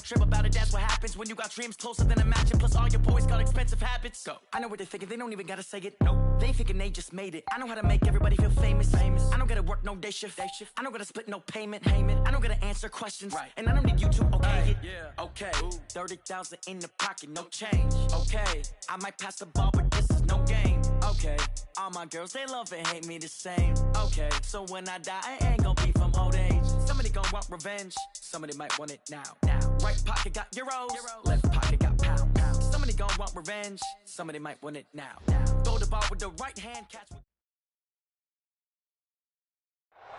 trip about it, that's what happens when you got dreams closer than imagine. Plus all your boys got expensive habits. Go. I know what they're thinking, they don't even gotta say it. No, they thinking they just made it. I know how to make everybody feel famous. I don't gotta work no day shift. I don't gotta split no payment. I don't gotta answer questions. Right. And I don't need you to okay it. Yeah. Okay. 30,000 in the pocket, no change. Okay. I might pass the ball, but this is no game. Okay. All my girls, they love and hate me the same. Okay. So when I die, I ain't gonna be from old age. Somebody gon' want revenge. Somebody might want it now. Right pocket got euros. Left pocket got pounds. Somebody gon' want revenge. Somebody might want it now. Throw the ball with the right hand, catch with...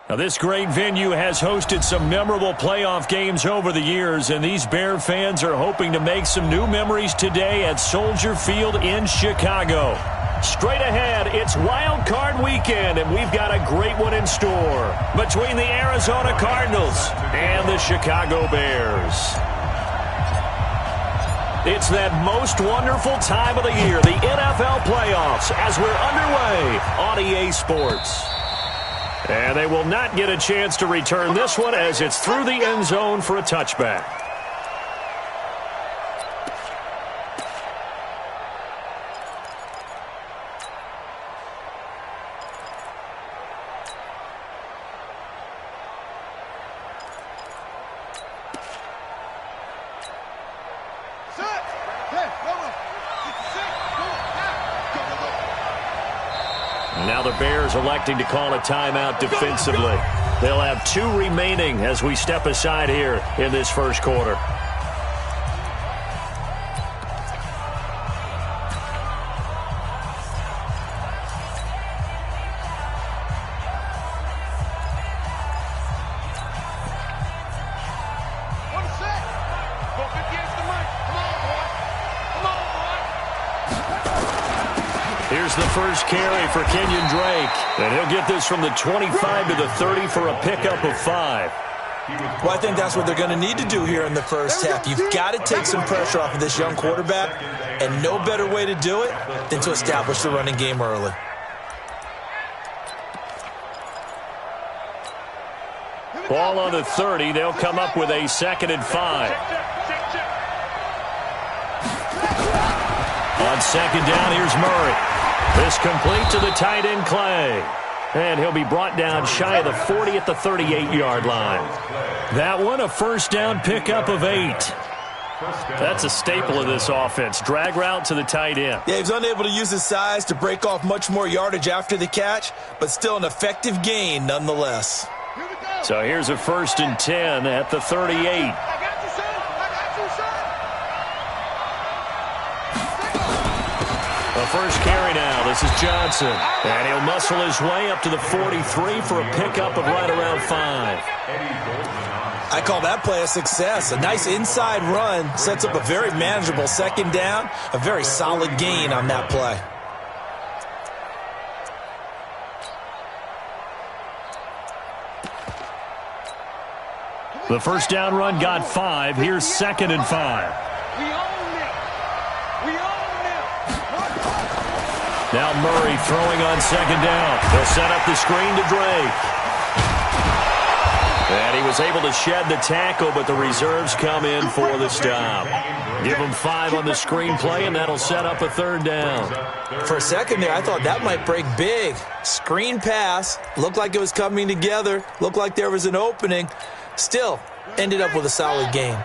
Now, this great venue has hosted some memorable playoff games over the years, and these Bear fans are hoping to make some new memories today at Soldier Field in Chicago. Straight ahead, it's Wild Card Weekend, and we've got a great one in store between the Arizona Cardinals and the Chicago Bears. It's that most wonderful time of the year, the NFL playoffs, as we're underway on EA Sports. And they will not get a chance to return this one as it's through the end zone for a touchback. Now the Bears electing to call a timeout defensively. They'll have 2 remaining as we step aside here in this first quarter. Here's the first carry for Kenyon Drake. And he'll get this from the 25 to the 30 for a pickup of 5. Well, I think that's what they're going to need to do here in the first half. You've got to take some pressure off of this young quarterback, and no better way to do it than to establish the running game early. Ball on the 30. They'll come up with a 2nd and 5. On 2nd down, here's Murray. This complete to the tight end, Clay. And he'll be brought down shy of the 40 at the 38-yard line. That one, a first down pickup of 8. That's a staple of this offense. Drag route to the tight end. Yeah, he's unable to use his size to break off much more yardage after the catch, but still an effective gain nonetheless. So here's a 1st and 10 at the 38. The first carry now. This is Johnson. And he'll muscle his way up to the 43 for a pickup of right around 5. I call that play a success. A nice inside run sets up a very manageable 2nd down. A very solid gain on that play. The first down run got 5. Here's 2nd and 5. Now Murray throwing on 2nd down. They'll set up the screen to Drake. And he was able to shed the tackle, but the reserves come in for the stop. Give him 5 on the screen play, and that'll set up a 3rd down. For a second there, I thought that might break big. Screen pass. Looked like it was coming together. Looked like there was an opening. Still, ended up with a solid gain.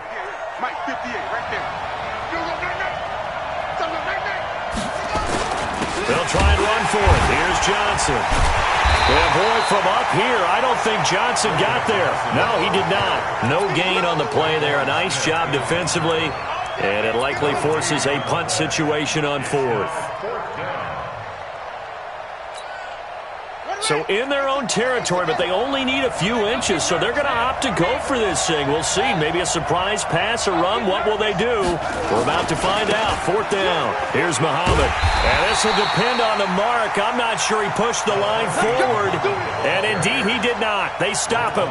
Mike 58 right there. They'll try and run for it. Here's Johnson. And boy, from up here, I don't think Johnson got there. No, he did not. No gain on the play there. A nice job defensively. And it likely forces a punt situation on 4th. So in their own territory, but they only need a few inches, so they're going to opt to go for this thing. We'll see. Maybe a surprise pass or run. What will they do? We're about to find out. 4th down. Here's Muhammad. And this will depend on the mark. I'm not sure he pushed the line forward. And indeed, he did not. They stop him.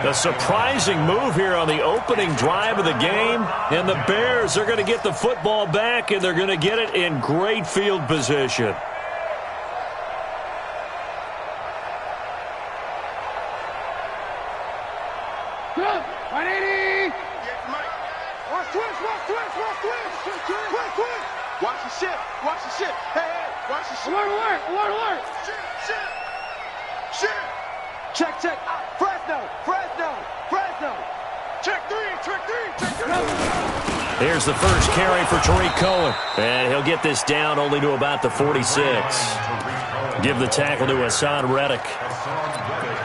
A surprising move here on the opening drive of the game. And the Bears are going to get the football back, and they're going to get it in great field position. Watch the ship. Watch the ship. Hey, watch the ship. Alert. Ship. Check. Fresno. Check three. Here's the first carry for Tariq Cohen. And he'll get this down only to about the 46. Give the tackle to Hassan Reddick.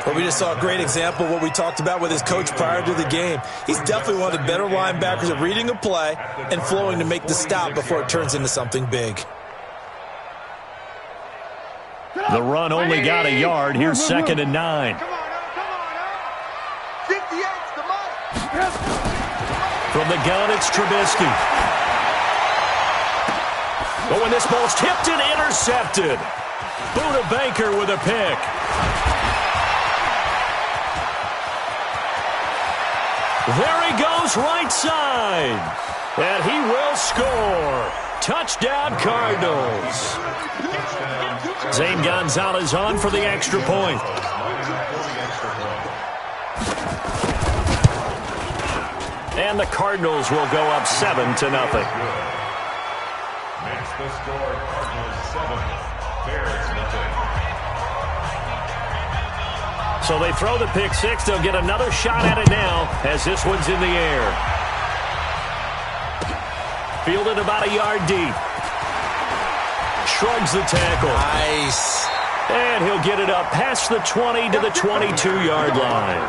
Well, we just saw a great example of what we talked about with his coach prior to the game. He's definitely one of the better linebackers at reading a play and flowing to make the stop before it turns into something big. The run only got a yard. Here's 2nd and 9. Come on, 58's the mark. From the gun, it's Trubisky. But when this ball's tipped and intercepted, Buda Baker with a pick. There he goes, right side. And he will score. Touchdown, Cardinals. Zane Gonzalez on for the extra point. And the Cardinals will go up 7-0. Makes the score Cardinals 7, Bears nothing. So they throw the pick six. They'll get another shot at it now as this one's in the air. Fielded about a yard deep. Shrugs the tackle. Nice. And he'll get it up past the 20 to the 22-yard line.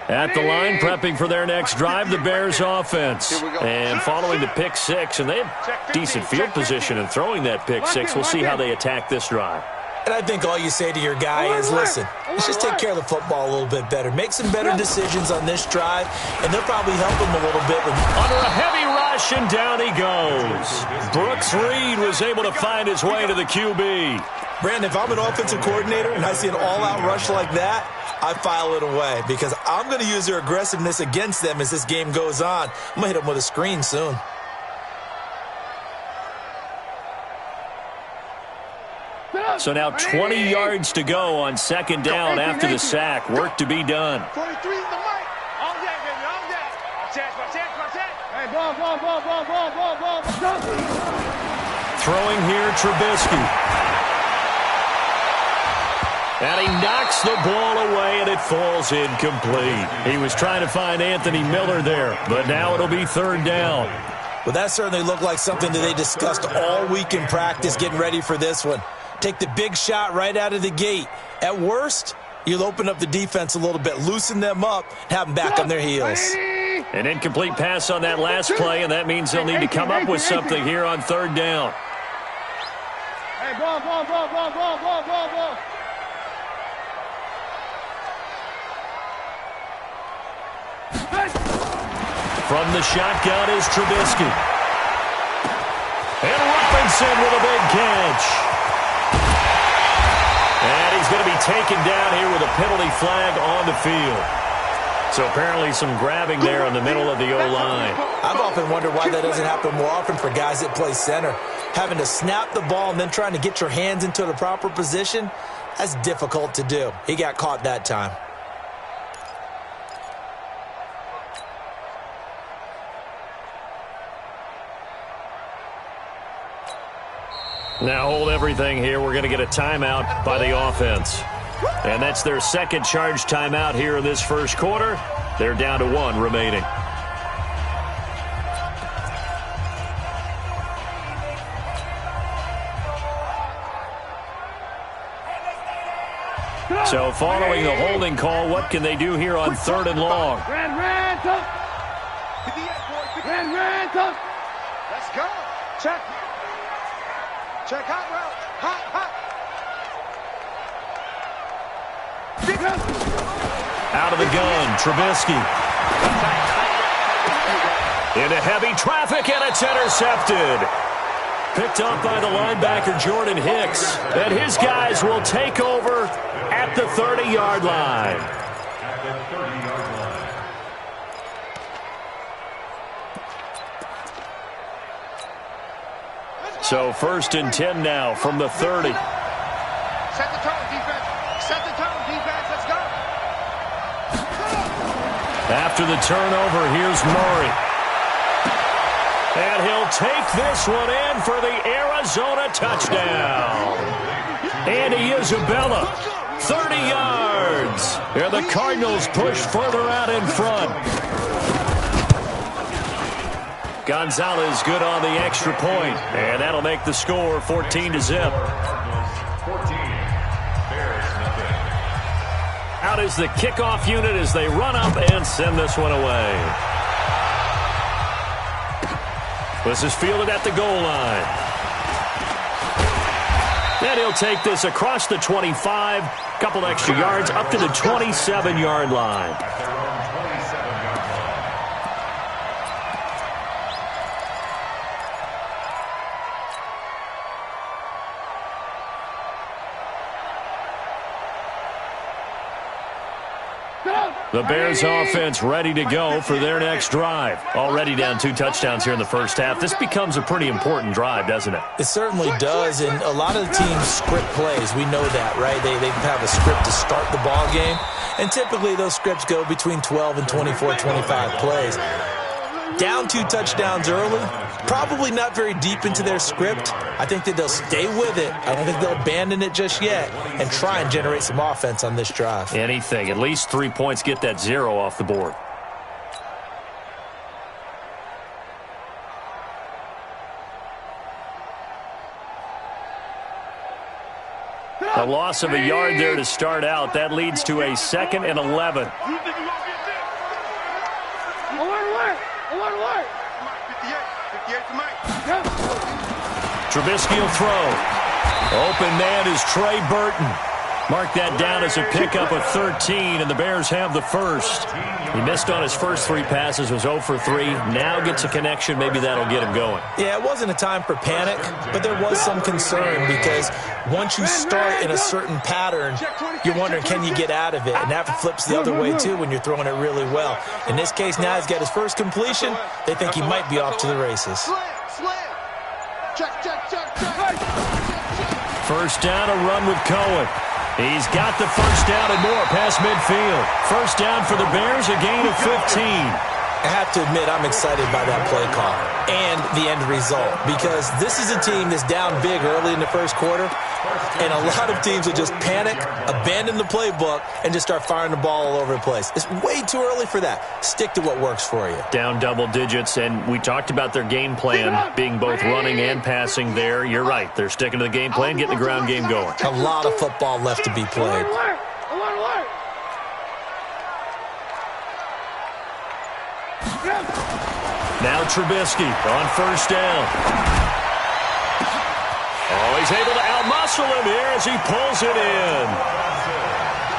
At the line, prepping for their next drive, the Bears offense. And following the pick six, and they have decent field position in throwing that pick six. We'll see how they attack this drive. And I think all you say to your guy is, listen, let's just take care of the football a little bit better. Make some better decisions on this drive, and they'll probably help him a little bit. Under a heavy rush, and down he goes. Brooks Reed was able to find his way to the QB. Brandon, if I'm an offensive coordinator and I see an all-out rush like that, I file it away because I'm going to use their aggressiveness against them as this game goes on. I'm going to hit them with a screen soon. So now 20 yards to go on 2nd down after the sack. Work to be done. 43's the mic. All that, baby, all that. Check. Hey, ball. Throwing here, Trubisky. And he knocks the ball away, and it falls incomplete. He was trying to find Anthony Miller there, but now it'll be 3rd down. Well, that certainly looked like something that they discussed all week in practice getting ready for this one. Take the big shot right out of the gate. At worst, you'll open up the defense a little bit, loosen them up, and have them back on their heels. An incomplete pass on that last play, and that means they'll need to come up with something here on 3rd down. Hey, ball. From the shotgun is Trubisky. And Robinson with a big catch. And he's going to be taken down here with a penalty flag on the field. So apparently some grabbing there in the middle of the O-line. I've often wondered why that doesn't happen more often for guys that play center. Having to snap the ball and then trying to get your hands into the proper position, that's difficult to do. He got caught that time. Now hold everything here. We're going to get a timeout by the offense. And that's their 2nd charge timeout here in this 1st quarter. They're down to 1 remaining. So following the holding call, what can they do here on 3rd and long? Ran, tough. Ran. Let's go. Check hot route. Hot. Out of the gun, Trubisky. Into heavy traffic, and it's intercepted. picked up by the linebacker Jordan Hicks. And his guys will take over at the 30-yard line. At the 30-yard line. So 1st and 10 now from the 30. Set the tone, defense. Set the tone, defense. Let's go. After the turnover, here's Murray. And he'll take this one in for the Arizona touchdown. Andy Isabella, 30 yards. And the Cardinals push further out in front. Gonzalez good on the extra point, and that'll make the score 14-0. 14. Bears nothing. Out is the kickoff unit as they run up and send this one away. This is fielded at the goal line. Then he'll take this across the 25, couple extra yards up to the 27-yard line. At their own 27-yard line. The Bears offense ready to go for their next drive. Already down 2 touchdowns here in the first half. This becomes a pretty important drive, doesn't it? It certainly does, and a lot of the teams script plays. We know that, right? They have a script to start the ball game, and typically those scripts go between 12 and 24, 25 plays. Down 2 touchdowns early, probably not very deep into their script. I think that they'll stay with it. I don't think they'll abandon it just yet and try and generate some offense on this drive. Anything. At least 3 points, get that 0 off the board. A loss of a yard there to start out. That leads to a 2nd and 11. Alert, alert. Alert, alert. 58 to Mike. Trubisky will throw. Open man is Trey Burton. Mark that down as a pickup of 13, and the Bears have the first. He missed on his first 3 passes, was 0 for 3. Now gets a connection. Maybe that'll get him going. Yeah, it wasn't a time for panic, but there was some concern because once you start in a certain pattern, you're wondering, can you get out of it? And that flips the other way, too, when you're throwing it really well. In this case, now he's got his first completion. They think he might be off to the races. Check. First down, a run with Cohen. He's got the first down and more past midfield. First down for the Bears, a gain of 15. I have to admit, I'm excited by that play call and the end result because this is a team that's down big early in the first quarter, and a lot of teams will just panic, abandon the playbook, and just start firing the ball all over the place. It's way too early for that. Stick to what works for you. Down double digits, and we talked about their game plan being both running and passing there. You're right. They're sticking to the game plan, getting the ground game going. A lot of football left to be played. Now Trubisky on first down. Oh, he's able to outmuscle him here as he pulls it in.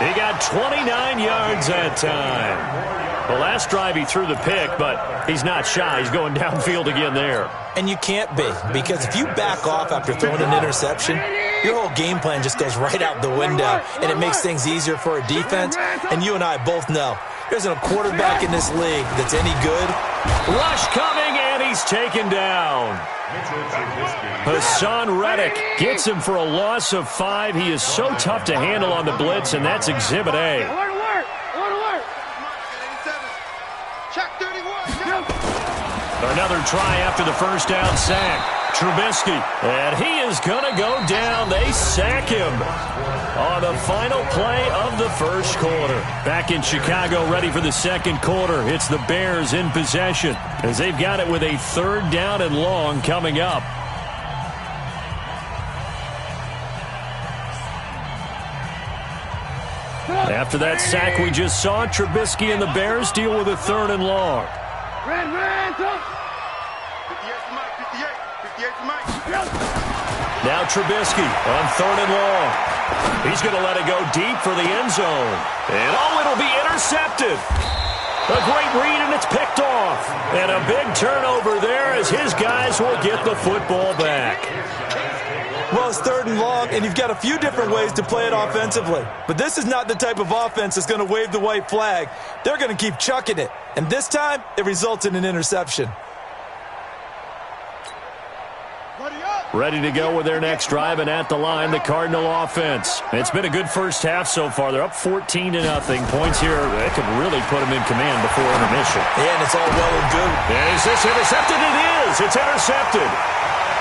He got 29 yards that time. The last drive he threw the pick, but he's not shy. He's going downfield again there. And you can't be, because if you back off after throwing an interception, your whole game plan just goes right out the window, and it makes things easier for a defense. And you and I both know there isn't a quarterback in this league that's any good. Rush coming, and he's taken down. Hassan Reddick gets him for a loss of 5. He is so tough to handle on the blitz, and that's Exhibit A. Check 31. Another try after the first down sack. Trubisky, and he is going to go down. They sack him on the final play of the first quarter. Back in Chicago, ready for the second quarter. It's the Bears in possession as they've got it with a 3rd down and long coming up. After that sack we just saw, Trubisky and the Bears deal with a 3rd and long. Now Trubisky on 3rd and long. He's going to let it go deep for the end zone. And it'll be intercepted. A great read, and it's picked off. And a big turnover there as his guys will get the football back. Well, it's 3rd and long, and you've got a few different ways to play it offensively. But this is not the type of offense that's going to wave the white flag. They're going to keep chucking it. And this time, it results in an interception. Ready to go with their next drive, and at the line, the Cardinal offense. It's been a good first half so far. They're up 14-0. Points here, they could really put them in command before intermission. Yeah, and it's all well and good. Is this intercepted? It is. It's intercepted.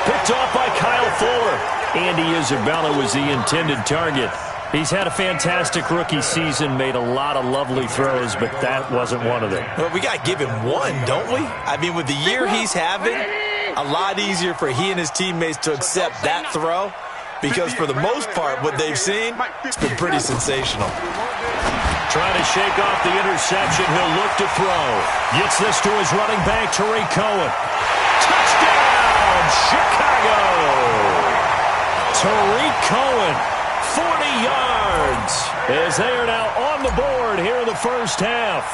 Picked off by Kyle Fuller. Andy Isabella was the intended target. He's had a fantastic rookie season, made a lot of lovely throws, but that wasn't one of them. Well, we got to give him one, don't we? I mean, with the year he's having, a lot easier for he and his teammates to accept that throw because for the most part, what they've seen, it's been pretty sensational. Trying to shake off the interception. He'll look to throw. Gets this to his running back, Tariq Cohen. Touchdown, Chicago! Tariq Cohen, 40 yards, as they are now on the board here in the first half.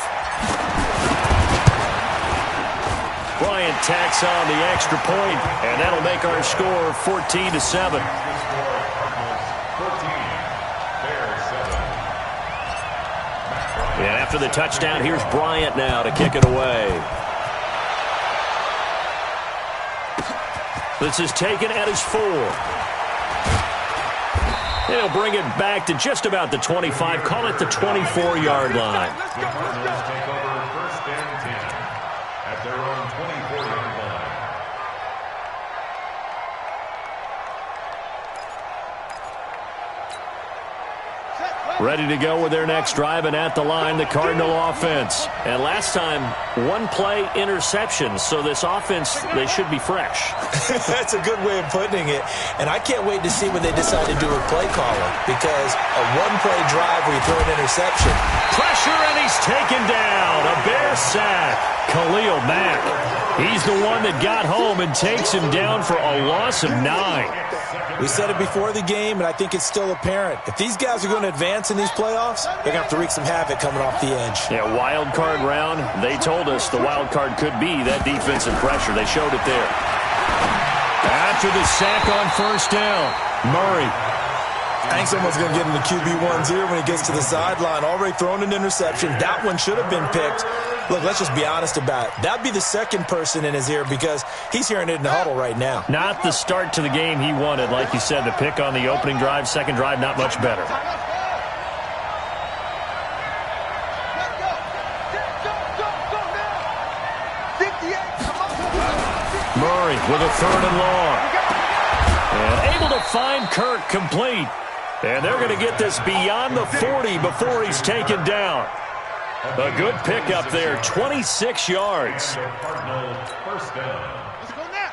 Bryant tacks on the extra point, and that'll make our score 14-7. And after the touchdown, here's Bryant now to kick it away. This is taken at his 4. He'll bring it back to just about the 25, call it the 24-yard line. Take over 1st and 10 at their own 24-yard line. Ready to go with their next drive, and at the line, the Cardinal offense. And last time, 1-play interception, so this offense, they should be fresh. That's a good way of putting it. And I can't wait to see what they decide to do with play calling because a 1-play drive where you throw an interception. Pressure, and he's taken down. A Bear sack. Khalil Mack. He's the one that got home and takes him down for a loss of 9. We said it before the game, and I think it's still apparent. If these guys are going to advance in these playoffs, they're going to have to wreak some havoc coming off the edge. Yeah, wild card round. They told us the wild card could be that defensive pressure. They showed it there. After the sack on 1st down, Murray. I think someone's going to get in the QB1's ear when he gets to the sideline. Already thrown an interception. That one should have been picked. Look, let's just be honest about it. That'd be the second person in his ear because he's hearing it in the huddle right now. Not the start to the game he wanted. Like you said, the pick on the opening drive, second drive, not much better. Murray with a 3rd and long. And able to find Kirk complete. And they're going to get this beyond the 40 before he's taken down. A good pickup there, 26 yards. First down. Let's go now.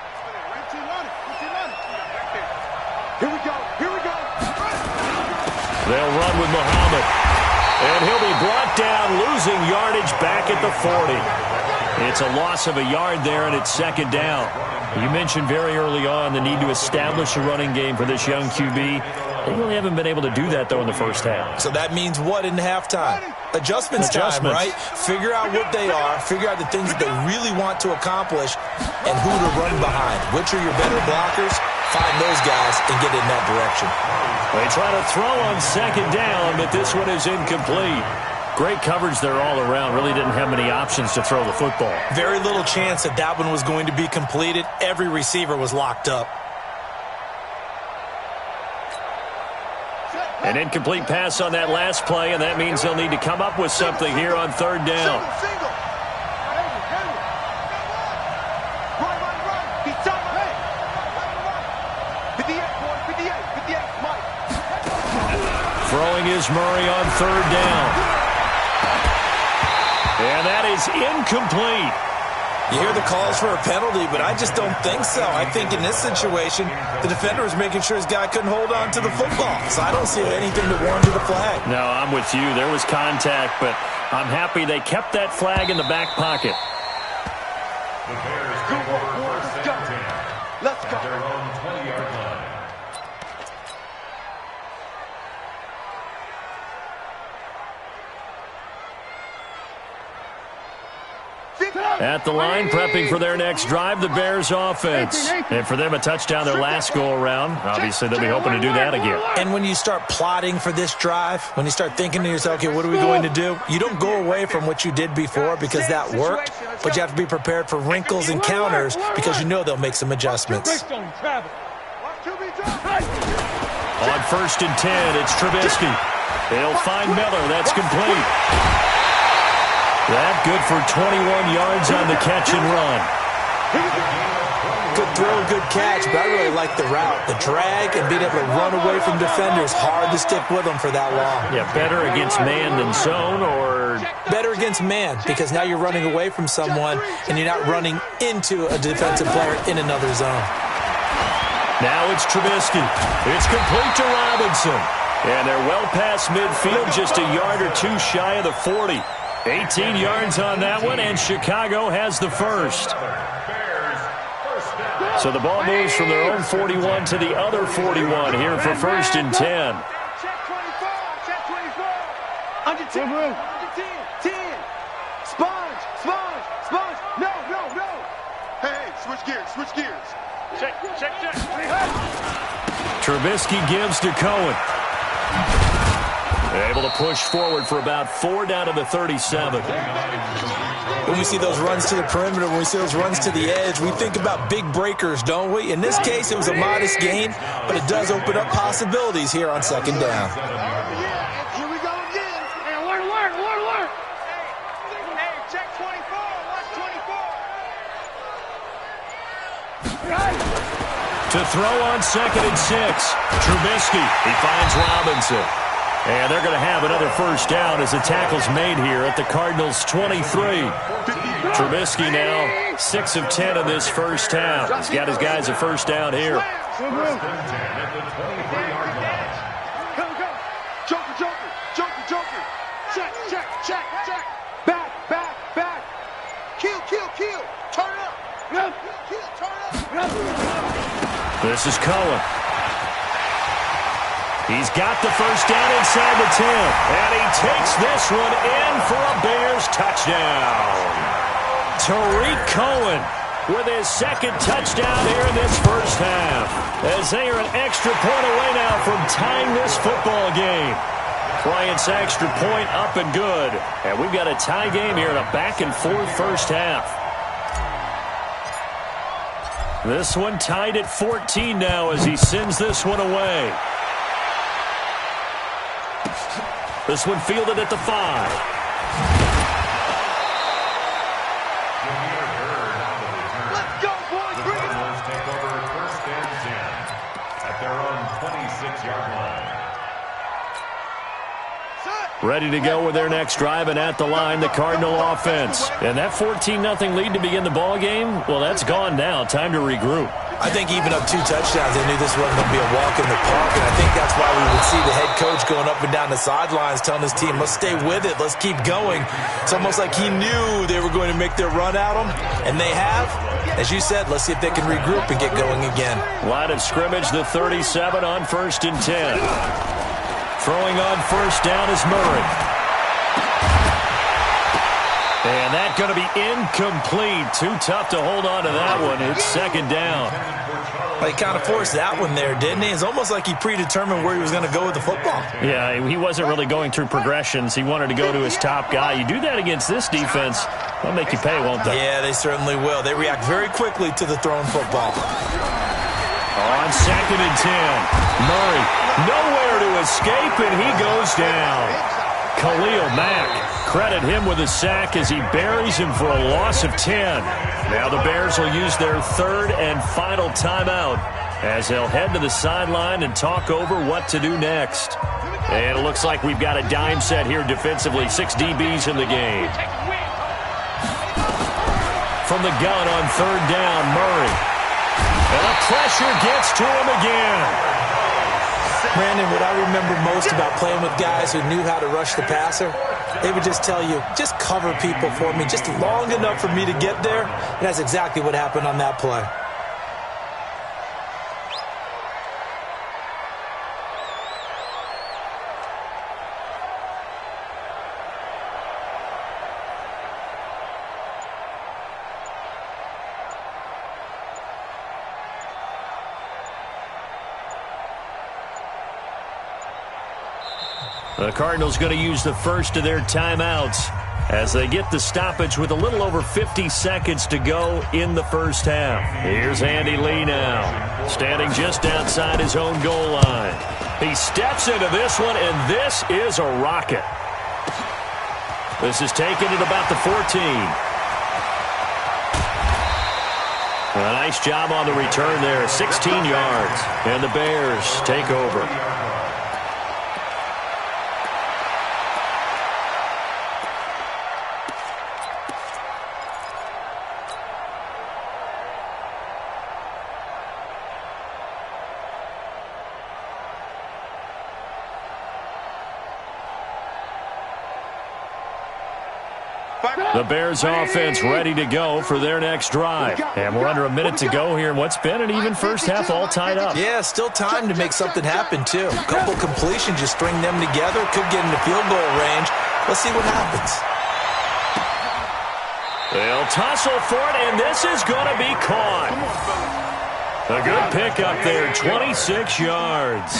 Here we go. They'll run with Muhammad. And he'll be brought down, losing yardage back at the 40. It's a loss of a yard there, and it's 2nd down. You mentioned very early on the need to establish a running game for this young QB. They really haven't been able to do that, though, in the first half. So that means what in halftime? Adjustments time, right? Figure out what they are, figure out the things that they really want to accomplish, and who to run behind. Which are your better blockers? Find those guys and get in that direction. They try to throw on 2nd down, but this one is incomplete. Great coverage there all around. Really didn't have many options to throw the football. Very little chance that that one was going to be completed. Every receiver was locked up. An incomplete pass on that last play, and that means they'll need to come up with something here on 3rd down. Throwing is Murray on 3rd down. And that is incomplete. You hear the calls for a penalty, but I just don't think so. I think in this situation, the defender was making sure his guy couldn't hold on to the football. So I don't see anything to warrant a flag. No, I'm with you. There was contact, but I'm happy they kept that flag in the back pocket. The Bears take over 1st and 10 Let's go. at their own 20-yard line. at the line, prepping for their next drive, the Bears offense. And for them, a touchdown their last go-around. Obviously, they'll be hoping to do that again. And when you start plotting for this drive, when you start thinking to yourself, okay, what are we going to do? You don't go away from what you did before because that worked, but you have to be prepared for wrinkles and counters because you know they'll make some adjustments. On 1st and 10, it's Trubisky. They'll find Miller. That's complete. That good for 21 yards on the catch and run. Good throw, good catch, but I really like the route. The drag and being able to run away from defenders, hard to stick with them for that long. Yeah, better against man than zone, or? Better against man, because now you're running away from someone and you're not running into a defensive player in another zone. Now it's Trubisky. It's complete to Robinson. And they're well past midfield, just a yard or two shy of the 40. 18 yards on that one, and Chicago has the first. So the ball moves from their own 41 to the other 41 here for 1st and 10. Under 10. Under 10. 10. Sponge. No. Hey, switch gears. Check. Trubisky gives to Cohen. They're able to push forward for about 4 down to the 37. When we see those runs to the perimeter, when we see those runs to the edge, we think about big breakers, don't we? In this case, it was a modest gain, but it does open up possibilities here on 2nd down. Here we go again. Hey, alert. Hey, check 24. Watch 24. To throw on 2nd and 6. Trubisky. He finds Robinson. And they're going to have another first down as the tackle's made here at the Cardinals' 23. Trubisky now 6 of 10 in this first half. He's got his guys a first down here. Go. Joker. Check. Back. Kill. Turn up. This is Cohen. He's got the first down inside the 10. And he takes this one in for a Bears touchdown. Tariq Cohen with his 2nd touchdown here in this first half. As they are an extra point away now from tying this football game. Bryant's extra point up and good. And we've got a tie game here in a back-and-forth first half. This one tied at 14 now as he sends this one away. This one fielded at the 5. Let's go, boys. Bring it on. Take over 1st and 10 at their own 26-yard line. Ready to go with their next drive, and at the line, the Cardinal offense. And that 14-0 lead to begin the ball game, well, that's gone now. Time to regroup. I think even up 2 touchdowns, they knew this wasn't going to be a walk in the park, and I think that's why we would see the head coach going up and down the sidelines telling his team, let's stay with it, let's keep going. It's almost like he knew they were going to make their run at him, and they have. As you said, let's see if they can regroup and get going again. Line of scrimmage, the 37 on 1st and 10. Throwing on first down is Murray. And that's going to be incomplete. Too tough to hold on to that one. It's 2nd down. Well, he kind of forced that one there, didn't he? It's almost like he predetermined where he was going to go with the football. Yeah, he wasn't really going through progressions. He wanted to go to his top guy. You do that against this defense, they'll make you pay, won't they? Yeah, they certainly will. They react very quickly to the thrown football. On 2nd and 10, Murray nowhere to escape, and he goes down. Khalil Mack, credit him with a sack as he buries him for a loss of 10. Now the Bears will use their 3rd and final timeout as they'll head to the sideline and talk over what to do next. And it looks like we've got a dime set here defensively. 6 DBs in the game. From the gun on 3rd down, Murray. And the pressure gets to him again. Brandon, what I remember most about playing with guys who knew how to rush the passer, they would just tell you, just cover people for me, just long enough for me to get there. And that's exactly what happened on that play. The Cardinals going to use the first of their timeouts as they get the stoppage with a little over 50 seconds to go in the first half. Here's Andy Lee now, standing just outside his own goal line. He steps into this one, and this is a rocket. This is taken at about the 14. A nice job on the return there, 16 yards, and the Bears take over. The Bears offense ready to go for their next drive. And we're under a minute to go here in what's been an even first half, all tied up. Yeah, still time to make something happen, too. A couple completions, just string them together. Could get into field goal range. Let's see what happens. They'll tussle for it, and this is going to be caught. A good pickup there, 26 yards.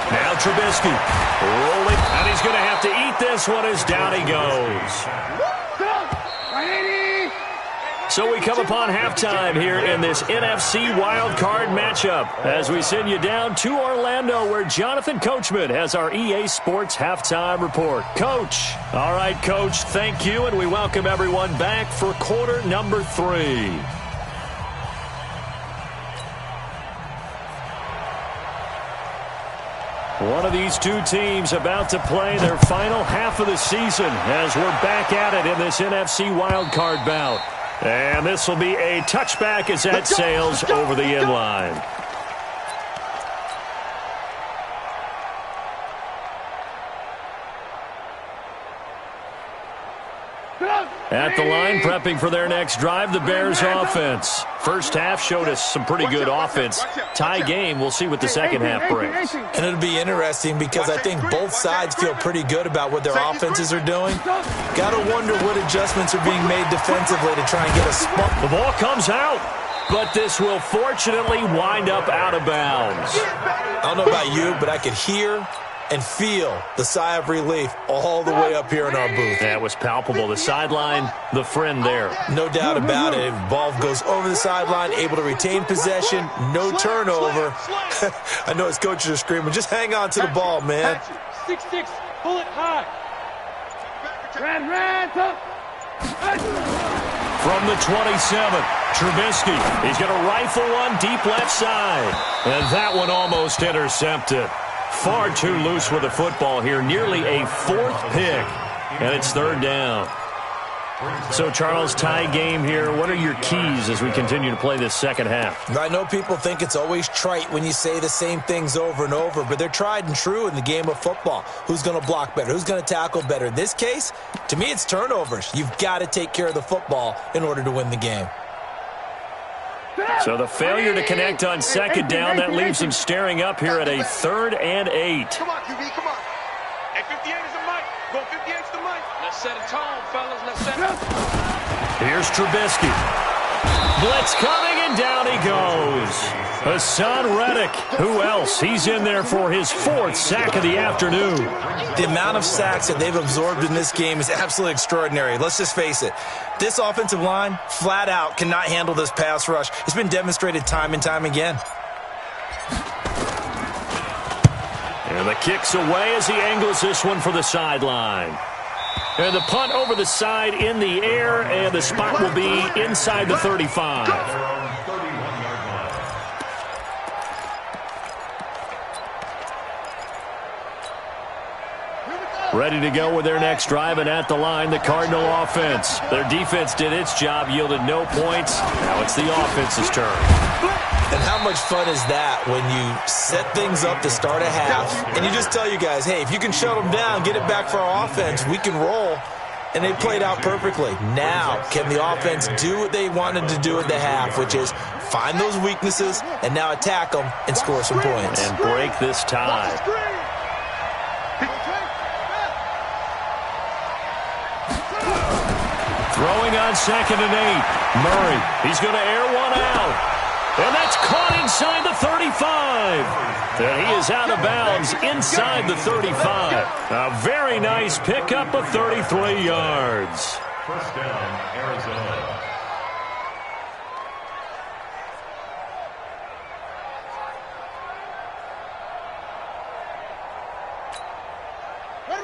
Now Trubisky rolling, and he's going to have to eat this one as down he goes. So we come upon halftime here in this NFC Wild Card matchup as we send you down to Orlando where Jonathan Coachman has our EA Sports Halftime Report. Coach. All right, Coach, thank you, and we welcome everyone back for quarter number 3. One of these two teams about to play their final half of the season as we're back at it in this NFC wildcard bout. And this will be a touchback as that sails over the end line. At the line, prepping for their next drive, the Bears offense. First half showed us some pretty good offense. Tie game, we'll see what the second half brings. And it'll be interesting because I think both sides feel pretty good about what their offenses are doing. Got to wonder what adjustments are being made defensively to try and get a spot. The ball comes out, but this will fortunately wind up out of bounds. I don't know about you, but I could hear and feel the sigh of relief all the way up here in our booth. That was palpable. The sideline, the friend there. No doubt about it. Ball goes over the sideline, able to retain possession, no turnover. I know his coaches are screaming, just hang on to the ball, man. 6-6, pull it high. From the 27, Trubisky. He's going to rifle one deep left side. And that one almost intercepted. Far too loose with the football here. Nearly a 4th pick. And it's 3rd down. So, Charles, tie game here. What are your keys as we continue to play this second half? I know people think it's always trite when you say the same things over and over, but they're tried and true in the game of football. Who's going to block better? Who's going to tackle better? In this case, to me, it's turnovers. You've got to take care of the football in order to win the game. So the failure to connect on second down, that leaves them staring up here at a 3rd and 8. Come on, QB, come on. Hey, 58 is the mic. Go 58's the mic. Let's set a tone, fellas. Let's set it. Here's Trubisky. Blitz coming, and down he goes. Hassan Reddick. Who else? He's in there for his 4th sack of the afternoon. The amount of sacks that they've absorbed in this game is absolutely extraordinary. Let's just face it. This offensive line, flat out, cannot handle this pass rush. It's been demonstrated time and time again. And the kick's away as he angles this one for the sideline. And the punt over the side in the air, and the spot will be inside the 35. Ready to go with their next drive, and at the line, the Cardinal offense. Their defense did its job, yielded no points. Now it's the offense's turn. And how much fun is that when you set things up to start a half, and you just tell you guys, hey, if you can shut them down, get it back for our offense, we can roll. And they played out perfectly. Now, can the offense do what they wanted to do at the half, which is find those weaknesses and now attack them and score some points. And break this tie. Throwing on 2nd and 8. Murray, he's going to air one out. And that's caught inside the 35. And he is out of bounds inside the 35. A very nice pickup of 33 yards. First down, Arizona.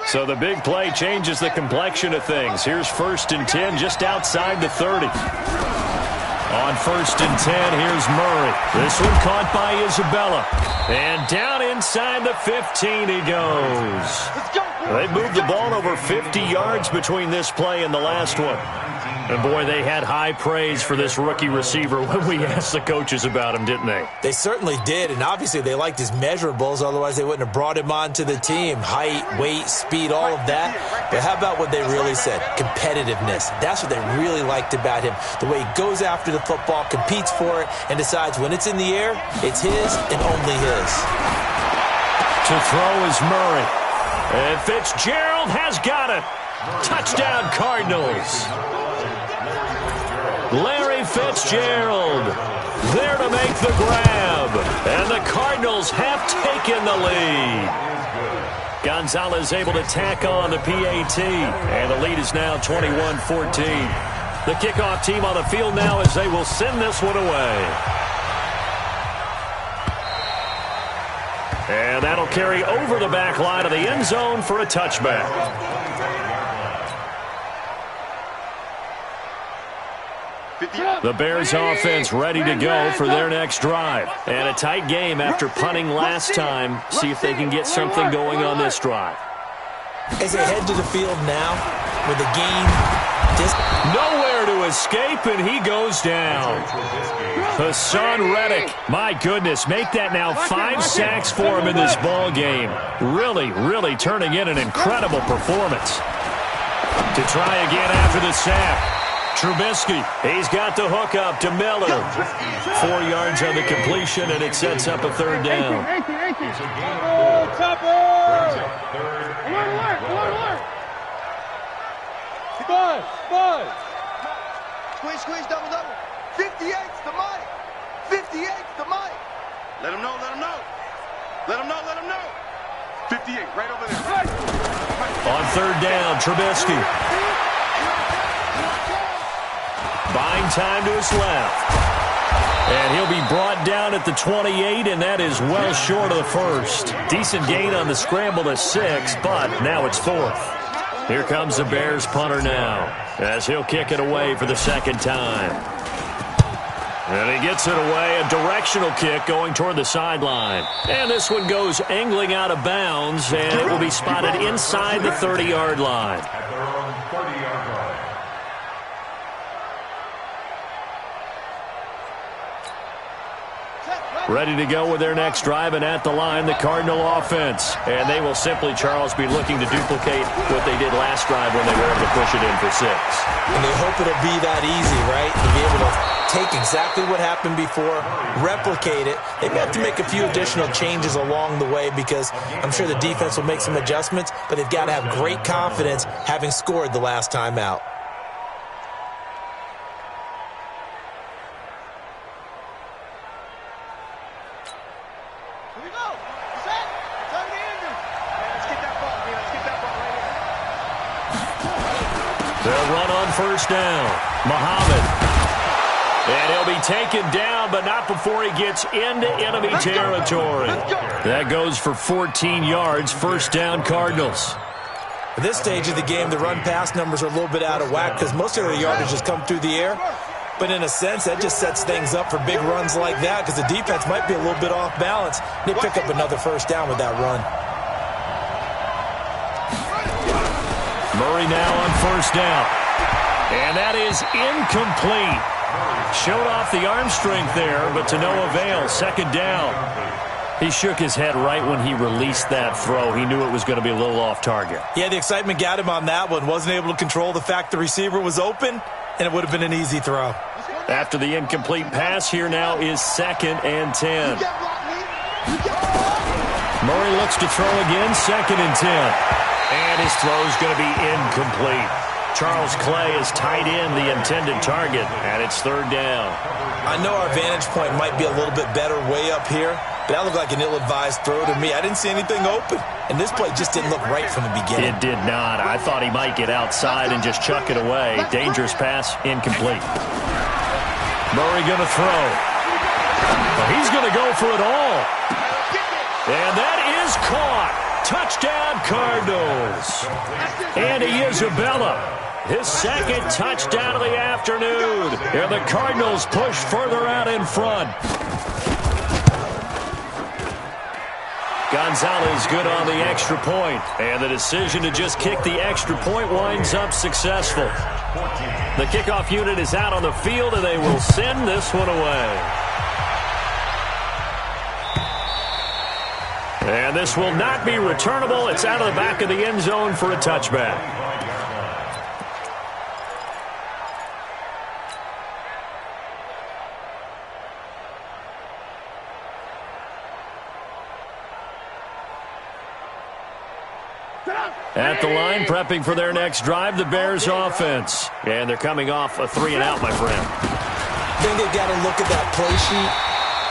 So the big play changes the complexion of things. Here's 1st and 10 just outside the 30. On 1st and 10, here's Murray. This one caught by Isabella. And down inside the 15 he goes. They moved the ball over 50 yards between this play and the last one. And, boy, they had high praise for this rookie receiver when we asked the coaches about him, didn't they? They certainly did, and obviously they liked his measurables. Otherwise, they wouldn't have brought him onto the team. Height, weight, speed, all of that. But how about what they really said? Competitiveness. That's what they really liked about him. The way he goes after the football, competes for it, and decides when it's in the air, it's his and only his. To throw is Murray. And Fitzgerald has got it. Touchdown, Cardinals. Larry Fitzgerald there to make the grab. And the Cardinals have taken the lead. Gonzalez able to tack on the PAT. And the lead is now 21-14. The kickoff team on the field now as they will send this one away. And that'll carry over the back line of the end zone for a touchback. The Bears offense ready to go for their next drive. And a tight game after punting last time. See if they can get something going on this drive. As they head to the field now with the game. Nowhere to escape, and he goes down. Hassan Reddick, my goodness, make that now 5 sacks for him in this ball game. Really, really turning in an incredible performance. To try again after the sack. Trubisky, he's got the hook up to Miller. 4 yards on the completion, and it sets up a 3rd down. Squeeze, double. 58's the Mike. 58's the Mike. Let him know. 58, right over there. On 3rd down, Trubisky. Buying time to his left. And he'll be brought down at the 28, and that is well short of the 1st. Decent gain on the scramble to 6, but now it's 4th. Here comes the Bears punter now, as he'll kick it away for the 2nd time. And he gets it away, a directional kick going toward the sideline. And this one goes angling out of bounds, and it will be spotted inside the 30-yard line. At their own 30-yard line. Ready to go with their next drive, and at the line, the Cardinal offense. And they will simply, Charles, be looking to duplicate what they did last drive when they were able to push it in for 6. And they hope it'll be that easy, right? To be able to take exactly what happened before, replicate it. They may have to make a few additional changes along the way because I'm sure the defense will make some adjustments, but they've got to have great confidence having scored the last time out. They'll run on 1st down. Muhammad. And he'll be taken down, but not before he gets into enemy territory. That goes for 14 yards. 1st down, Cardinals. At this stage of the game, the run-pass numbers are a little bit out of whack because most of their yardage has come through the air. But in a sense, that just sets things up for big runs like that because the defense might be a little bit off balance. They pick up another 1st down with that run. Murray now on 1st down. And that is incomplete. Showed off the arm strength there, but to no avail. 2nd down. He shook his head right when he released that throw. He knew it was going to be a little off target. Yeah, the excitement got him on that one. Wasn't able to control the fact the receiver was open, and it would have been an easy throw. After the incomplete pass, here now is 2nd and 10. Murray looks to throw again, 2nd and 10. And his throw is going to be incomplete. Charles Clay has tied in the intended target, and it's third down. I know our vantage point might be a little bit better way up here, but that looked like an ill-advised throw to me. I didn't see anything open, and this play just didn't look right from the beginning. It did not. I thought he might get outside and just chuck it away. Dangerous pass, incomplete. Murray going to throw. Well, he's going to go for it all. And that is caught. Touchdown, Cardinals. Andy Isabella, his second touchdown of the afternoon. And the Cardinals push further out in front. Gonzalez good on the extra point. And the decision to just kick the extra point winds up successful. The kickoff unit is out on the field, and they will send this one away. And this will not be returnable. It's out of the back of the end zone for a touchback. At the line, prepping for their next drive, the Bears offense. And they're coming off a 3-and-out, my friend. I think they've got to look at that play sheet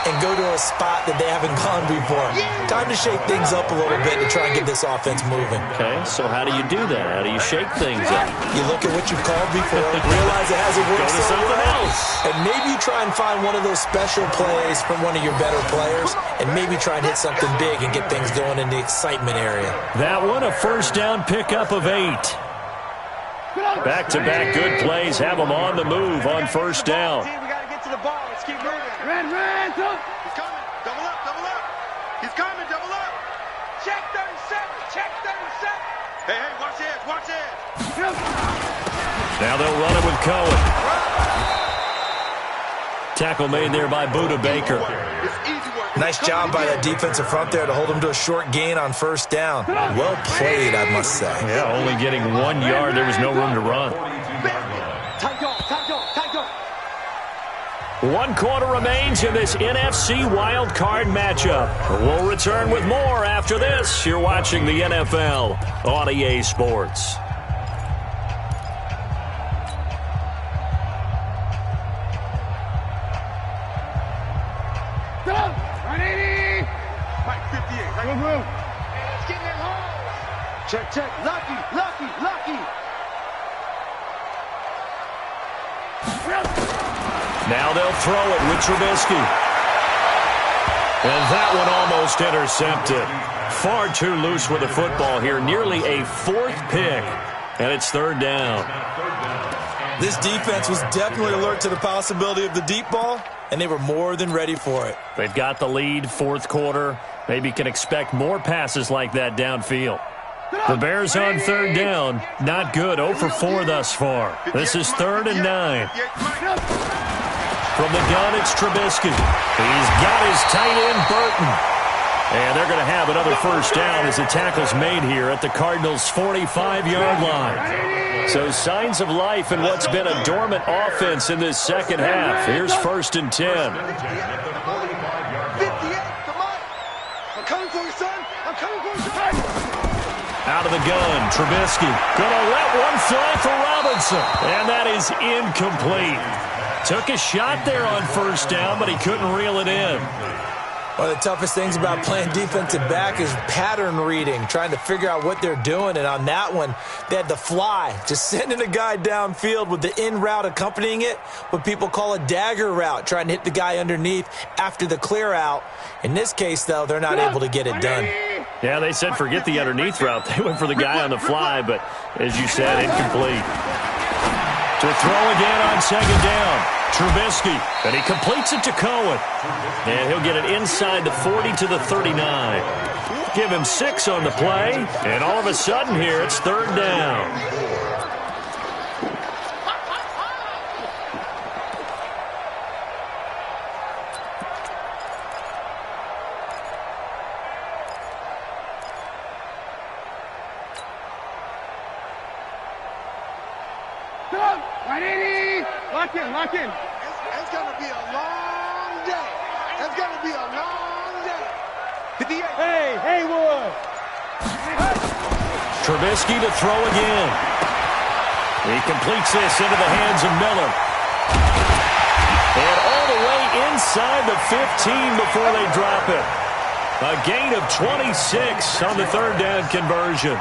and go to a spot that they haven't gone before. Time to shake things up a little bit to try and get this offense moving. Okay, so how do you do that? How do you shake things up? You look at what you've called before, realize it hasn't worked Go to something else. And maybe you try and find one of those special plays from one of your better players, and maybe try and hit something big and get things going in the excitement area. That one, a first down pickup of 8. Back-to-back good plays have them on the move on first down. We got to get to the ball. Let's keep moving. Red, go. He's coming. Double up, double up. He's coming, double up. Check 37, check 37. Hey, watch this, watch this. Now they'll run it with Cohen. Tackle made there by Buda Baker. It's easy work. Nice job by that defensive front there to hold him to a short gain on first down. Well played, I must say. Yeah, only getting 1 yard. There was no room to run. Tight go, tight go, tight go. 1 quarter remains in this NFC wild card matchup. We'll return with more after this. You're watching the NFL on EA Sports. Mike 58, right? Let's get in that hole. Check. Lucky. Now they'll throw it with Trubisky. And that one almost intercepted. Far too loose with the football here. Nearly a 4th pick. And it's third down. This defense was definitely alert to the possibility of the deep ball, and they were more than ready for it. They've got the lead, 4th quarter. Maybe can expect more passes like that downfield. The Bears on third down. Not good. 0 for 4 thus far. This is 3rd and 9. From the gun, it's Trubisky. He's got his tight end, Burton. And they're going to have another first down as the tackle's made here at the Cardinals' 45-yard line. So signs of life in what's been a dormant offense in this second half. Here's 1st and 10. 58, come on. I'm coming for you, son. I'm coming for you, son. Out of the gun, Trubisky. Gonna let one fly for Robinson. And that is incomplete. Took a shot there on first down, but he couldn't reel it in. One of the toughest things about playing defensive back is pattern reading, trying to figure out what they're doing. And on that one, they had the fly, just sending a guy downfield with the in route accompanying it, what people call a dagger route, trying to hit the guy underneath after the clear out. In this case, though, they're not able to get it done. Yeah, they said forget the underneath route. They went for the guy on the fly, but as you said, incomplete. To throw again on second down. Trubisky, and he completes it to Cohen. And he'll get it inside the 40 to the 39. Give him 6 on the play, and all of a sudden here it's third down. Lock in. It's going to be a long day. It's going to be a long day. 58. Hey, Haywood. Trubisky to throw again. He completes this into the hands of Miller. And all the way inside the 15 before they drop it. A gain of 26 on the third down conversion.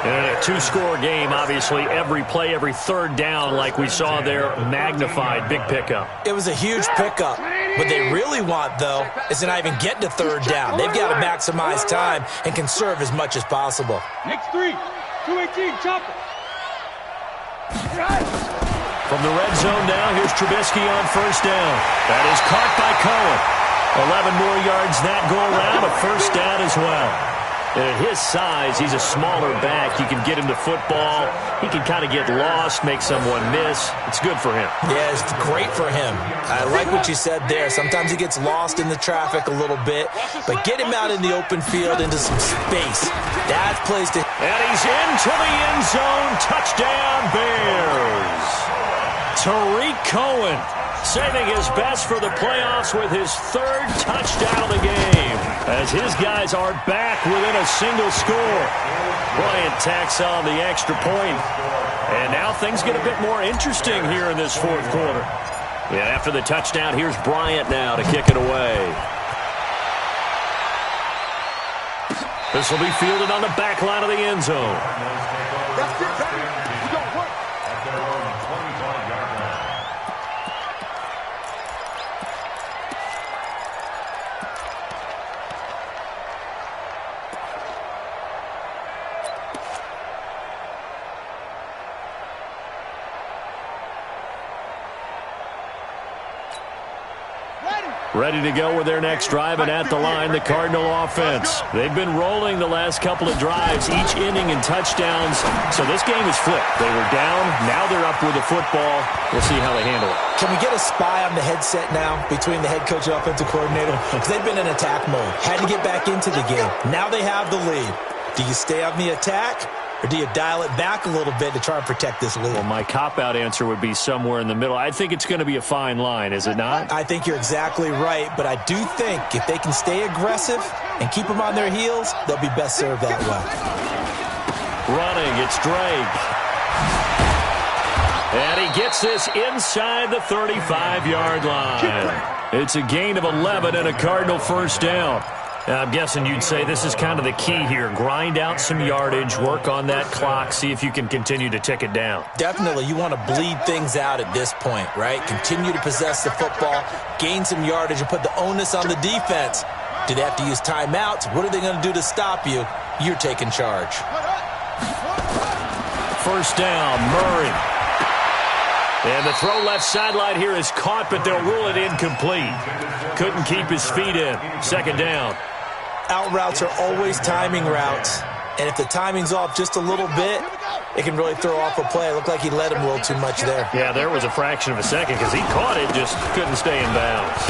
And a two-score game, obviously, every play, every third down, like we saw there, magnified. Big pickup. It was a huge pickup. What they really want, though, is to not even get to third down. They've got to maximize time and conserve as much as possible. Next 3, 218, chopper. From the red zone now, here's Trubisky on first down. That is caught by Cohen. 11 more yards that go around, a first down as well. And at his size, he's a smaller back. You can get him to football. He can kind of get lost, make someone miss. It's good for him. Yeah, it's great for him. I like what you said there. Sometimes he gets lost in the traffic a little bit, but get him out in the open field into some space. That's place to... And he's into the end zone. Touchdown, Bears. Tariq Cohen saving his best for the playoffs with his third touchdown of the game, as his guys are back within a single score. Bryant tacks on the extra point, and now things get a bit more interesting here in this fourth quarter. Yeah, after the touchdown, here's Bryant now to kick it away. This will be fielded on the back line of the end zone. That's it, baby. We got work. At their own 25-yard line. Ready to go with their next drive, and at the line, the Cardinal offense. They've been rolling the last couple of drives, each inning in touchdowns, so this game is flipped. They were down, now they're up with the football. We'll see how they handle it. Can we get a spy on the headset now between the head coach and offensive coordinator? Because they've been in attack mode. Had to get back into the game. Now they have the lead. Do you stay on the attack, or do you dial it back a little bit to try and protect this lead? Well, my cop-out answer would be somewhere in the middle. I think it's going to be a fine line, is it not? I think you're exactly right, but I do think if they can stay aggressive and keep them on their heels, they'll be best served that way. Running, it's Drake. And he gets this inside the 35-yard line. It's a gain of 11 and a Cardinal first down. Now, I'm guessing you'd say this is kind of the key here. Grind out some yardage, work on that clock, see if you can continue to tick it down. Definitely. You want to bleed things out at this point, right? Continue to possess the football, gain some yardage, and put the onus on the defense. Do they have to use timeouts? What are they going to do to stop you? You're taking charge. First down, Murray. And the throw left sideline here is caught, but they'll rule it incomplete. Couldn't keep his feet in. Second down. Out routes are always timing routes. And if the timing's off just a little bit, it can really throw off a play. It looked like he let him a little too much there. Yeah, there was a fraction of a second because he caught it, just couldn't stay in bounds.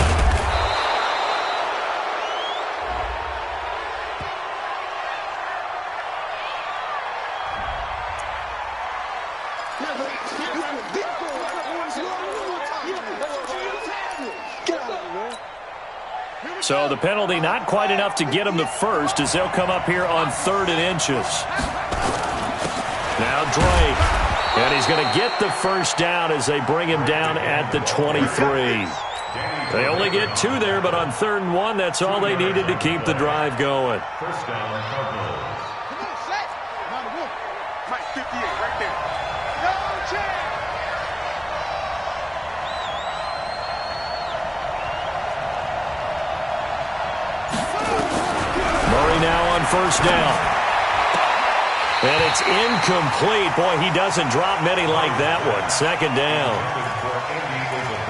So the penalty not quite enough to get him the first as they'll come up here on 3rd and inches. Now Drake. And he's going to get the first down as they bring him down at the 23. They only get 2 there, but on 3rd and 1, that's all they needed to keep the drive going. First down, Cardinals. Come on, set. Mike 58 right there. No chance. Murray now on first down. And it's incomplete. Boy, he doesn't drop many like that one. Second down.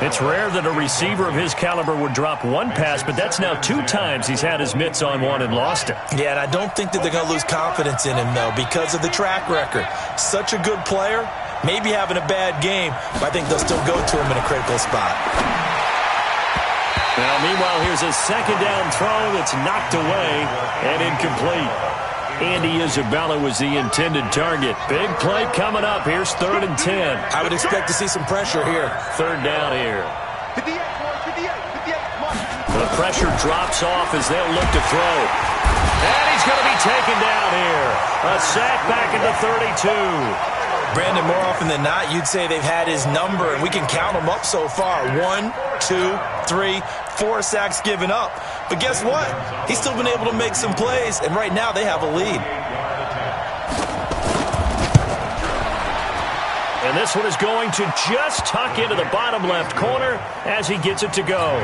It's rare that a receiver of his caliber would drop one pass, but that's now 2 times he's had his mitts on one and lost it. Yeah, and I don't think that they're going to lose confidence in him, though, because of the track record. Such a good player, maybe having a bad game, but I think they'll still go to him in a critical spot. Now, meanwhile, here's a second down throw that's knocked away and incomplete. Andy Isabella was the intended target. Big play coming up. Here's 3rd and 10. I would expect to see some pressure here. 3rd down here. 58, boys, 58, 58. Come on. The pressure drops off as they'll look to throw. And he's going to be taken down here. A sack back into 32. Brandon, more often than not, you'd say they've had his number, and we can count them up so far. 1, 2, 3, 4 sacks given up. But guess what? He's still been able to make some plays, and right now they have a lead. And this one is going to just tuck into the bottom left corner as he gets it to go.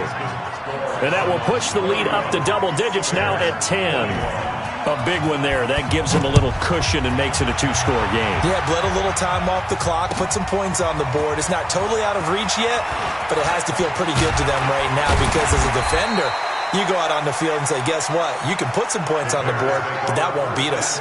And that will push the lead up to double digits now at 10. A big one there. That gives him a little cushion and makes it a 2-score game. Yeah, bled a little time off the clock, put some points on the board. It's not totally out of reach yet, but it has to feel pretty good to them right now because as a defender, you go out on the field and say, guess what? You can put some points on the board, but that won't beat us.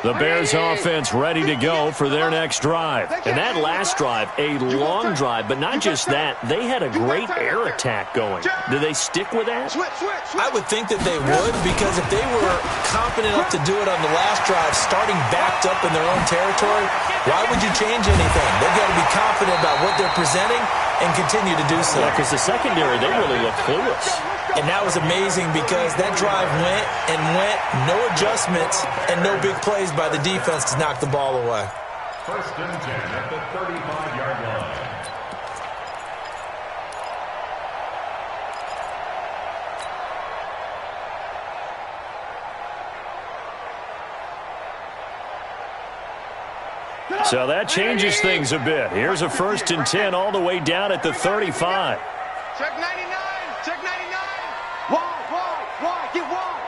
The Bears offense ready to go for their next drive. And that last drive, a long drive, but not just that. They had a great air attack going. Do they stick with that? I would think that they would, because if they were confident enough to do it on the last drive, starting backed up in their own territory, why would you change anything? They've got to be confident about what they're presenting and continue to do so. Yeah, because the secondary, they really look clueless. And that was amazing because that drive went and went, no adjustments, and no big plays by the defense to knock the ball away. 1st and 10 at the 35-yard line. So that changes things a bit. Here's a 1st and 10 all the way down at the 35. Check 99. Check 99. Wide, get wide.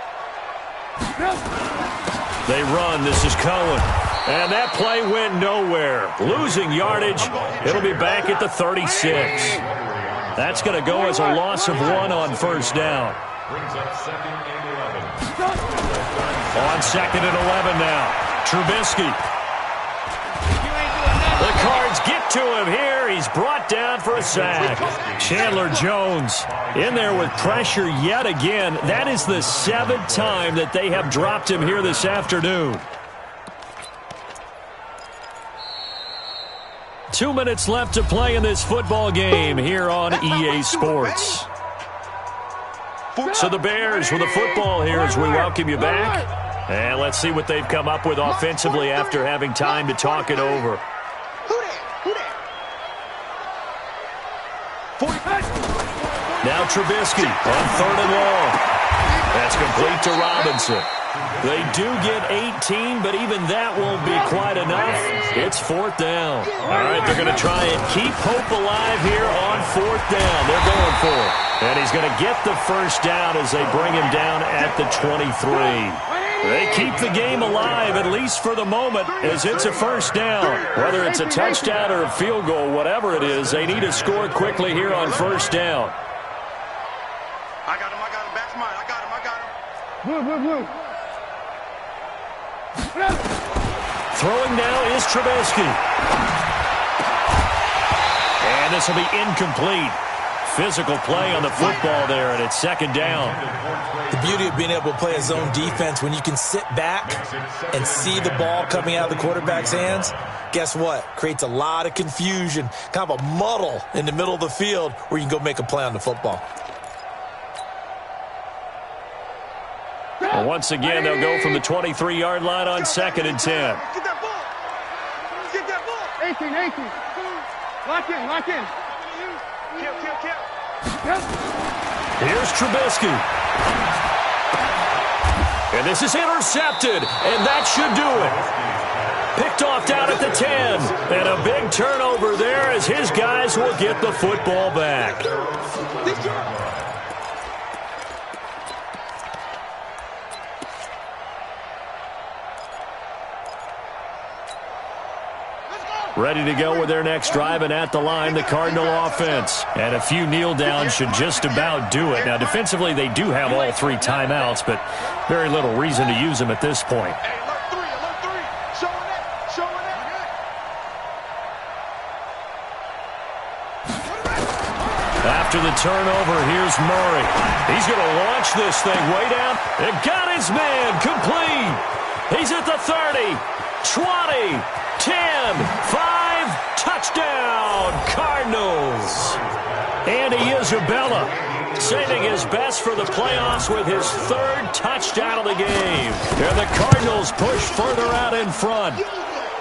They run. This is Cohen. And that play went nowhere. Losing yardage. It'll be back at the 36. That's going to go as a loss of 1 on 1st down. Brings up 2nd and 11. On 2nd and 11 now. Trubisky. The Cards get to him here. He's brought down for a sack. Chandler Jones in there with pressure yet again. That is the 7th time that they have dropped him here this afternoon. 2 minutes left to play in this football game here on EA Sports. So the Bears with the football here as we welcome you back. And let's see what they've come up with offensively after having time to talk it over. Now Trubisky on 3rd and long. That's complete to Robinson. They do get 18, but even that won't be quite enough. It's 4th down. All right, they're going to try and keep hope alive here on 4th down. They're going for it. And he's going to get the 1st down as they bring him down at the 23. They keep the game alive, at least for the moment, as it's a 1st down. Whether it's a touchdown or a field goal, whatever it is, they need to score quickly here on 1st down. I got him. Back's mine. I got him. Throwing now is Trubisky. And this will be incomplete. Physical play on the football there, and it's 2nd down. The beauty of being able to play a zone defense when you can sit back and see the ball coming out of the quarterback's hands, guess what? Creates a lot of confusion, kind of a muddle in the middle of the field where you can go make a play on the football. Well, once again, they'll go from the 23-yard line on 2nd and 10. Get that ball. 18. Lock in. Kill. Here's Trubisky. And this is intercepted, and that should do it. Picked off down at the 10. And a big turnover there as his guys will get the football back. Ready to go with their next drive, and at the line, the Cardinal offense. And a few kneel downs should just about do it. Now, defensively, they do have all 3 timeouts, but very little reason to use them at this point. Hey, alert 3. Showing it. After the turnover, here's Murray. He's going to launch this thing way down. And got his man complete. He's at the 30, 20, 10, 5, touchdown, Cardinals. Andy Isabella saving his best for the playoffs with his 3rd touchdown of the game. And the Cardinals push further out in front.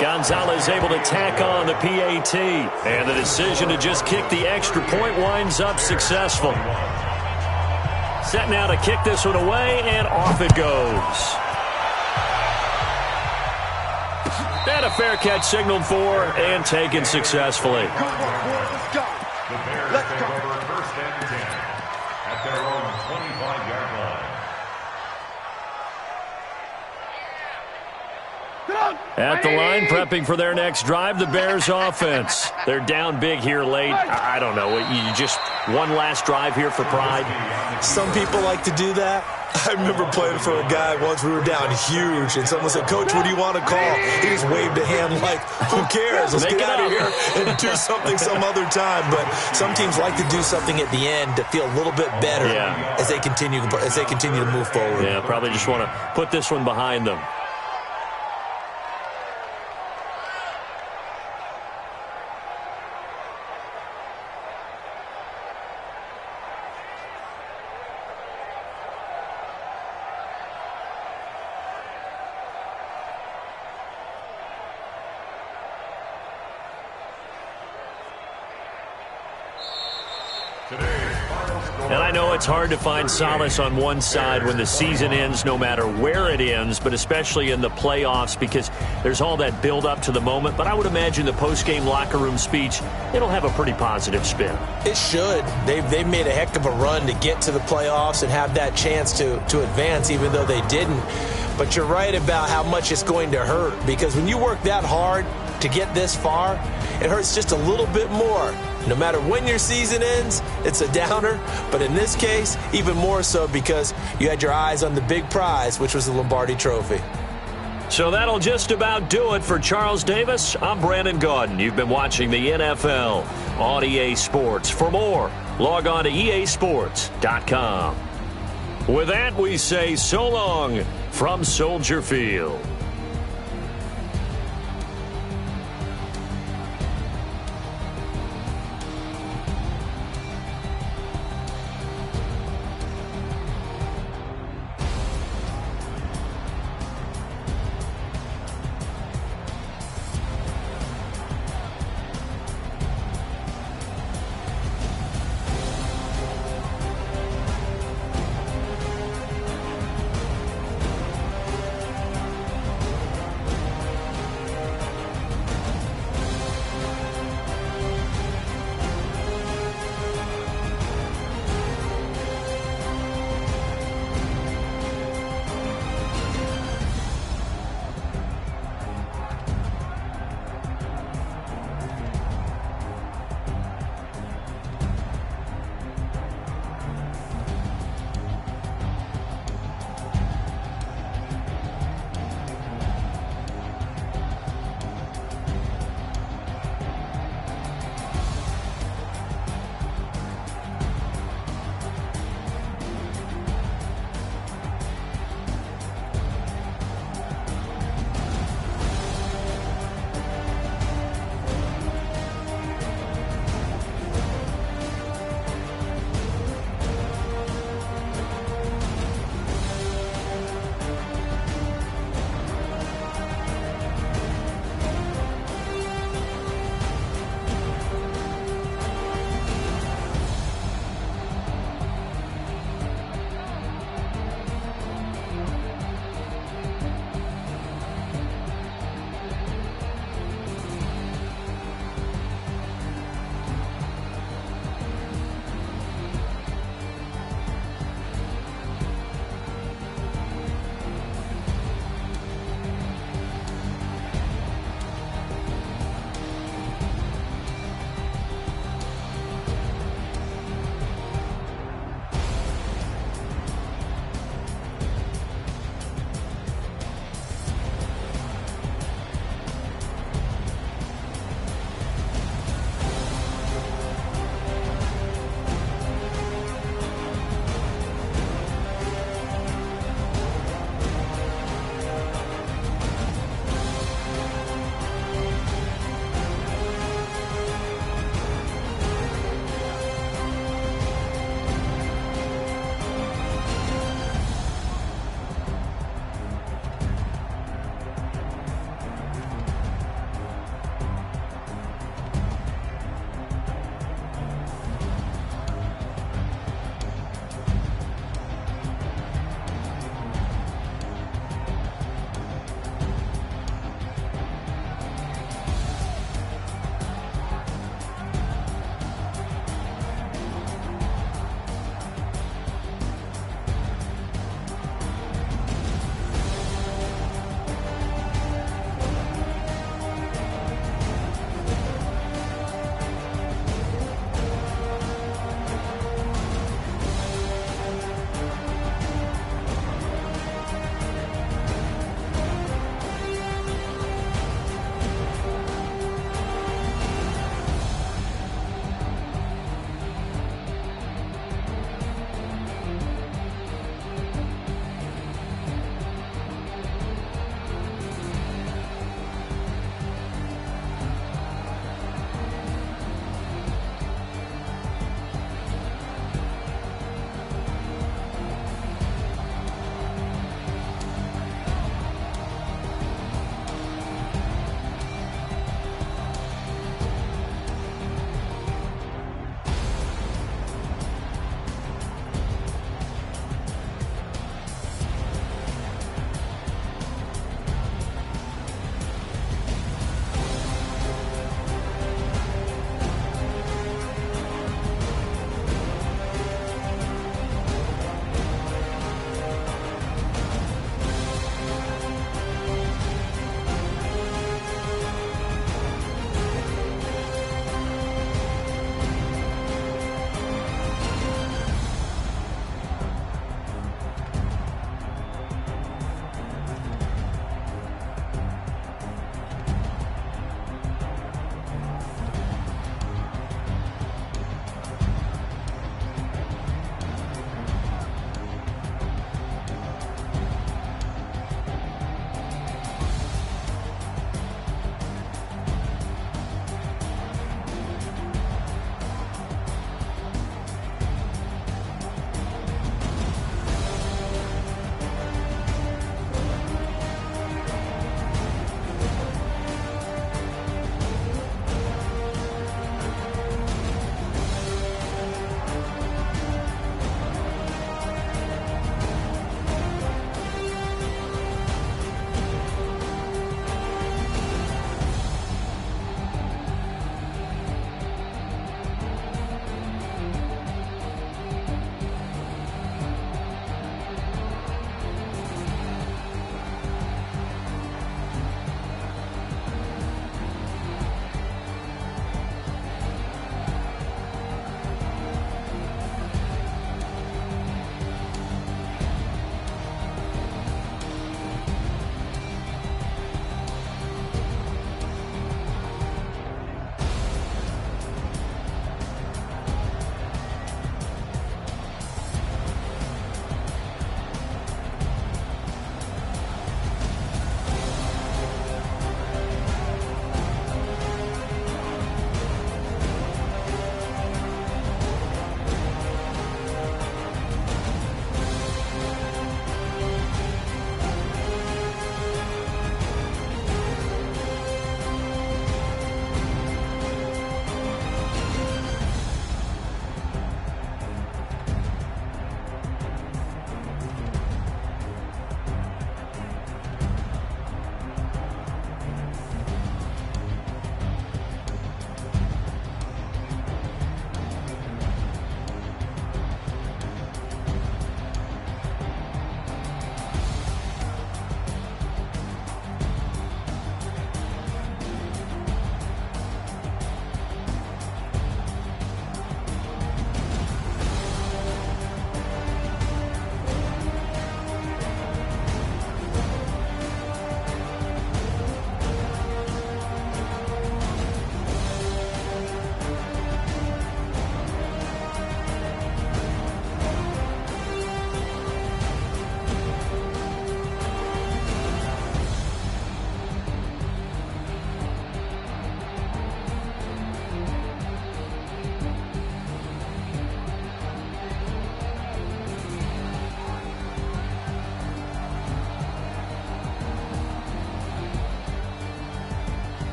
Gonzalez able to tack on the PAT. And the decision to just kick the extra point winds up successful. Set now to kick this one away, and off it goes. And a fair catch signaled for and taken successfully. The Bears take over 1st and 10 at their own 25-yard line. At the line, prepping for their next drive, the Bears offense. They're down big here late. I don't know. You just one last drive here for pride? Some people like to do that. I remember playing for a guy once. We were down huge, and someone said, "Coach, what do you want to call?" He just waved a hand like, "Who cares? Let's get out of here and do something some other time." But some teams like to do something at the end to feel a little bit better as they continue to move forward. Yeah, probably just want to put this one behind them. And I know it's hard to find solace on one side when the season ends, no matter where it ends, but especially in the playoffs, because there's all that build up to the moment. But I would imagine the post-game locker room speech, it'll have a pretty positive spin. It should. They've made a heck of a run to get to the playoffs and have that chance to advance, even though they didn't. But you're right about how much it's going to hurt, because when you work that hard to get this far, it hurts just a little bit more. No matter when your season ends, it's a downer. But in this case, even more so because you had your eyes on the big prize, which was the Lombardi Trophy. So that'll just about do it for Charles Davis. I'm Brandon Gaudin. You've been watching the NFL on EA Sports. For more, log on to easports.com. With that, we say so long from Soldier Field.